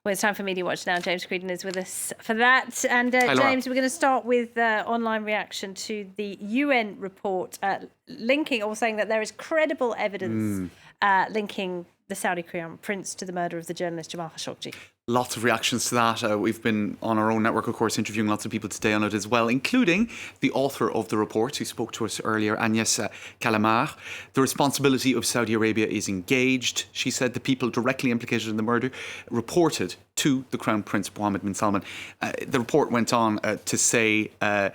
Well, it's time for Media Watch now. James Creedon is with us for that. And James, we're going to start with online reaction to the UN report linking or saying that there is credible evidence linking the Saudi Crown Prince to the murder of the journalist Jamal Khashoggi. Lots of reactions to that. We've been on our own network, of course, interviewing lots of people today on it as well, including the author of the report who spoke to us earlier, Agnès Calamar. The responsibility of Saudi Arabia is engaged. She said the people directly implicated in the murder reported to the Crown Prince Mohammed bin Salman. The report went on to say that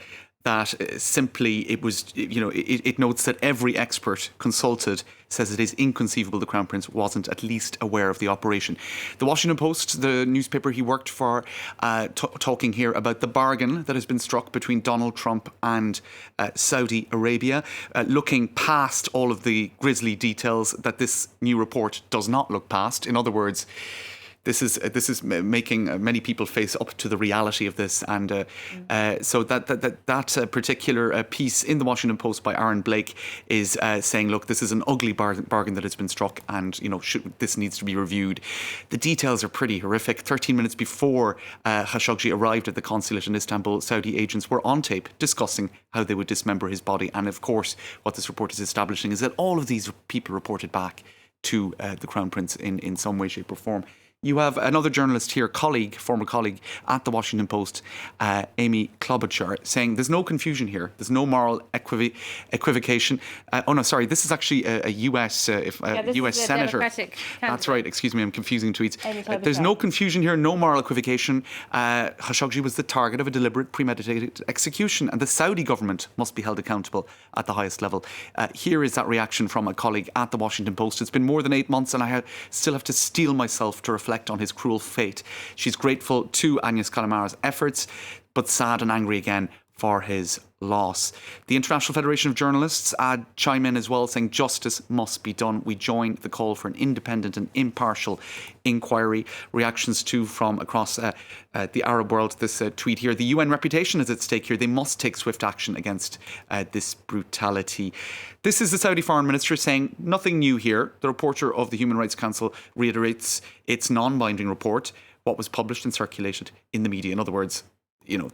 simply it notes that every expert consulted says it is inconceivable the Crown Prince wasn't at least aware of the operation. The Washington Post, the newspaper he worked for, talking here about the bargain that has been struck between Donald Trump and Saudi Arabia, looking past all of the grisly details that this new report does not look past. In other words, this is making many people face up to the reality of this, and so that particular piece in the Washington Post by Aaron Blake is saying, look, this is an ugly bargain that has been struck, and this needs to be reviewed. The details are pretty horrific. 13 minutes before Khashoggi arrived at the consulate in Istanbul, Saudi agents were on tape discussing how they would dismember his body, and of course, what this report is establishing is that all of these people reported back to the Crown Prince in some way, shape, or form. You have another journalist here, former colleague at the Washington Post, Amy Klobuchar, saying there's no confusion here. There's no moral equivocation. This is actually a US US senator. That's right. Excuse me, I'm confusing tweets. There's no confusion here, no moral equivocation. Khashoggi was the target of a deliberate, premeditated execution, and the Saudi government must be held accountable at the highest level. Here is that reaction from a colleague at the Washington Post. It's been more than 8 months, and I still have to steel myself to reflect on his cruel fate. She's grateful to Agnès Calamar's efforts, but sad and angry again for his loss. The International Federation of Journalists chime in as well, saying justice must be done. We join the call for an independent and impartial inquiry. Reactions too from across the Arab world. This tweet here: the UN reputation is at stake here. They must take swift action against this brutality. This is the Saudi Foreign Minister saying nothing new here. The reporter of the Human Rights Council reiterates its non-binding report, what was published and circulated in the media. In other words,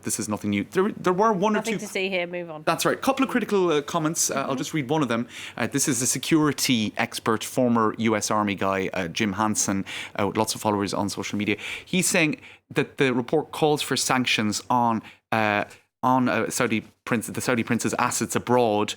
this is nothing new. There were one or two... Nothing to see here, move on. That's right. A couple of critical comments. I'll just read one of them. This is a security expert, former US Army guy, Jim Hansen, with lots of followers on social media. He's saying that the report calls for sanctions on the Saudi prince's assets abroad,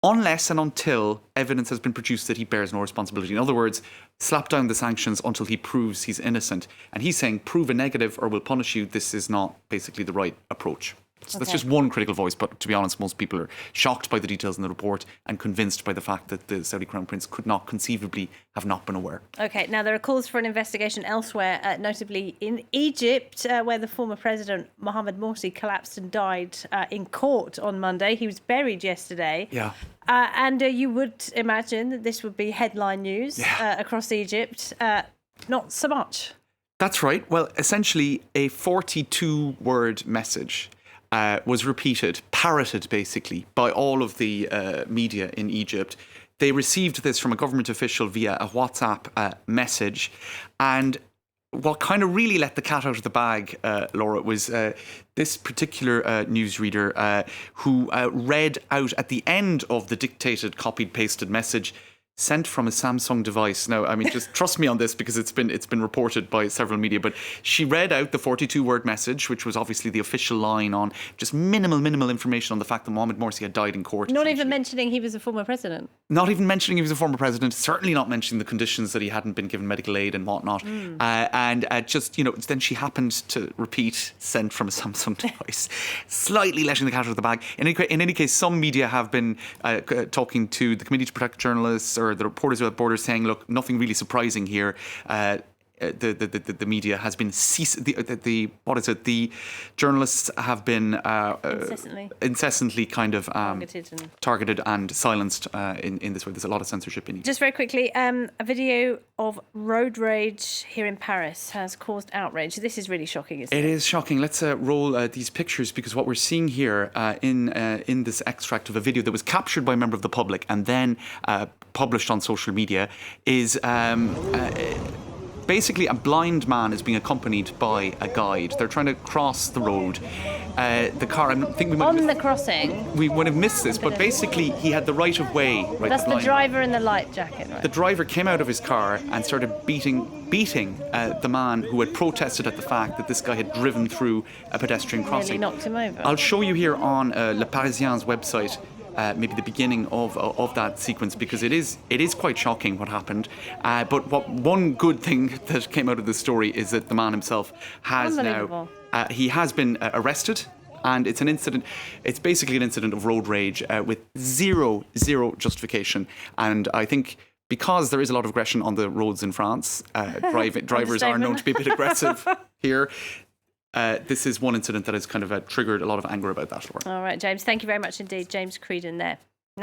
unless and until evidence has been produced that he bears no responsibility. In other words, slap down the sanctions until he proves he's innocent. And he's saying, prove a negative or we'll punish you. This is not basically the right approach. So that's just one critical voice, but to be honest, most people are shocked by the details in the report and convinced by the fact that the Saudi Crown Prince could not conceivably have not been aware. OK, now there are calls for an investigation elsewhere, notably in Egypt, where the former President Mohammed Morsi collapsed and died in court on Monday. He was buried yesterday. Yeah. And you would imagine that this would be headline news across Egypt. Not so much. That's right. Well, essentially a 42-word message was repeated, parroted basically, by all of the media in Egypt. They received this from a government official via a WhatsApp message. And what kind of really let the cat out of the bag, Laura, was this particular newsreader who read out at the end of the dictated, copied, pasted message sent from a Samsung device. Now, I mean, just trust me on this because it's been reported by several media, but she read out the 42-word message, which was obviously the official line on just minimal information on the fact that Mohammed Morsi had died in court. Not even mentioning he was a former president. Not even mentioning he was a former president, certainly not mentioning the conditions that he hadn't been given medical aid and whatnot. And then she happened to repeat, sent from a Samsung device, slightly letting the cat out of the bag. In any case, some media have been talking to the Committee to Protect Journalists or the Reporters Without Borders, saying, look, nothing really surprising here. The media has been the journalists have been incessantly kind of targeted and silenced in this way. There's a lot of censorship in it. Just very quickly, a video of road rage here in Paris has caused outrage. This is really shocking, isn't it? It is shocking. Let's roll these pictures, because what we're seeing here in this extract of a video that was captured by a member of the public and then published on social media is basically a blind man is being accompanied by a guide. They're trying to cross the road. The car, I think we might On the crossing. we would have missed this, but basically he had the right of way. Right, That's the driver in the light jacket, right? The driver came out of his car and started beating the man who had protested at the fact that this guy had driven through a pedestrian crossing. Nearly knocked him over. I'll show you here on Le Parisien's website maybe the beginning of that sequence, because it is quite shocking what happened. But one good thing that came out of the story is that the man himself has now he has been arrested. And it's an incident. It's basically an incident of road rage with zero justification. And I think because there is a lot of aggression on the roads in France, drivers are known to be a bit aggressive here. This is one incident that has kind of triggered a lot of anger about that. All right, James. Thank you very much indeed. James Creedon there.